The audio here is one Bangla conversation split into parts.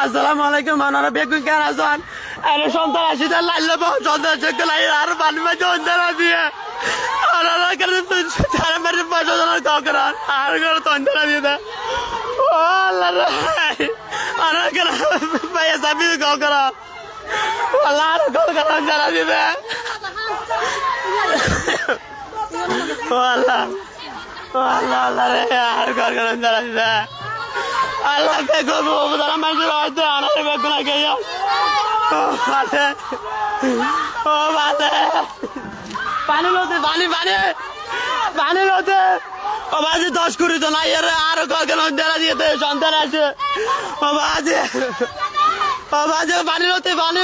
আসসালামু আলাইকুম মানারা বেগুন কেন আছেন আরে সন্তান আসিতে লাইলে সন্তান চেক লাই আর পানি মাঝে অন্তর দিয়ে আনারা কেন তারা মেরে পয়সা জনের ককরান আর করে তন্তর দিয়ে দে ও আল্লাহ রে আনারা কেন পাইয়া সাবি ককরান আল্লাহ আর ককরান জানা দিয়ে দে ও আল্লাহ আল্লাহ রে আর ককরান জানা দিয়ে দে Allah begun bu kadar mecbur oldu anarı beguna geliyor. Oh bade. Oh bade. Pani lote pani lote. O bazi 10 kuri to na yere aro kalkan ondera diyete shantan ashe. O bazi pani lote pani.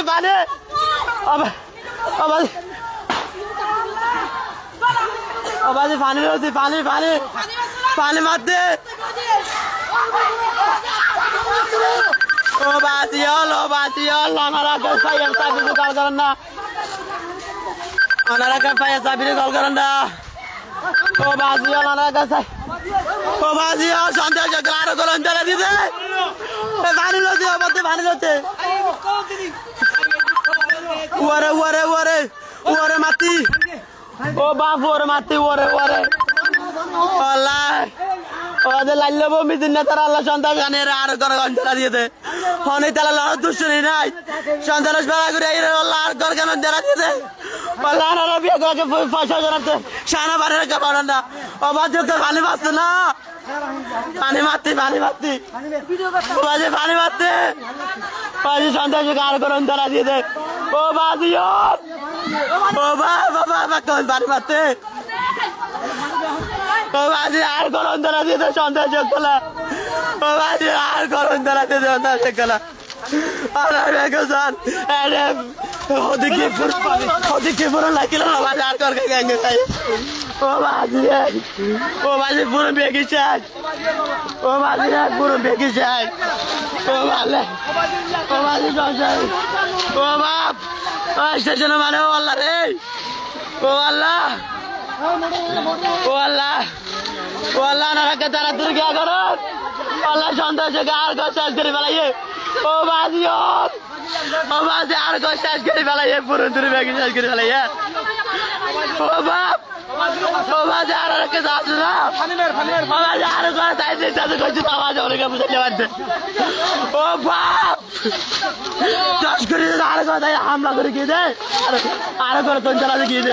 O bazi pani lote pani matte. O Baziol, anara ka fire sabir call karna. Anara ka fire sabir call karna. O Baziol, anara ka sai. O Baziol, shante jaglar ko andar di de. Bani lote, abate bani lote. Ore mati. O baaf ore mati ore. Allah. ওদের লাইলে বমি দিন না তারা আল্লাহ সন্তান জানে আর ঘর অঞ্চলা দিয়ে দে হনে তালা লড়ার দুশ্চনি নাই সন্তান বেড়া করে এই আল্লাহ আর ঘর কেন অঞ্চলা দিয়ে দে আল্লাহ আর বিয়ে করে পয়সা জানাতে সানা বাড়ির রেখে পারেন না অবাধ পানি পাচ্ছে না পানি মারতি পানি মারতি বাজি সন্তান আর ঘর অঞ্চলা দিয়ে দে ও বাজি ও বাবা পানি মারতে ও বাজি আর গরম ধরা দিয়ে তো সন্ধ্যা চোখ খোলা ও বাজি আর গরম ধরা দিয়ে তো সন্ধ্যা চোখ খোলা ওদিকে পুরো লাগিল না বাজি আর করকে গেঙ্গে খাই ও বাজি পুরো বেগি চাই ও বাজি পুরো বেগি চাই ও বাজি সংসার ও বাপ স্টেশন মানে ও আল্লাহ রে ও আল্লাহ ও আল্লাহ নারাকে তারা দুর্গা করো আল্লাহ সন্তানকে আর শেষ করে ফেলাইয়ে ও বাজি আর শেষ করে ফেলাইয়ে পুরো দূরে ব্যাগে শেষ করে ফেলাইয়ে ও বাপ ও বাজি আর কে যাচ্ছে না ও বাজি আর করে তাই দিতে কইছে আওয়াজ ওরে বুঝাইতে পারতে ও বাপ দশ করে আর করে তাই হামলা করে গিয়ে দে আর করে তোন চালা গিয়ে দে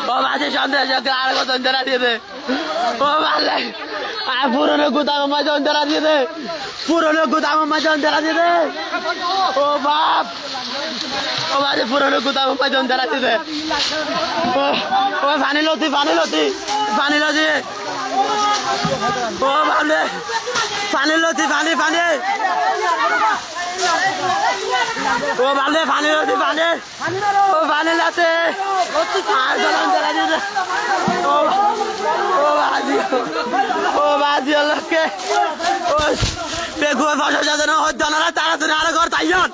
ও বাজে সন্দেহ আর কত অন্তরা দিয়ে দে ও ভালো আর পুরনো গুদাম মাঝে অন্তরা দিয়ে দে ও বাপ ও বাজে পুরনো গুদাম মাঝে অন্তরা দিয়ে দে ও পানি লতি ও ভালো পানি লতি পানি ও ভালো পানি লতি ও পানি লাতে আর গরম ধরা দিয়ে ও বাজি আল্লাহকে ও পেগুয়া ভাষা যাতে না হয় তাড়াতাড়ি আর ঘর তাইজন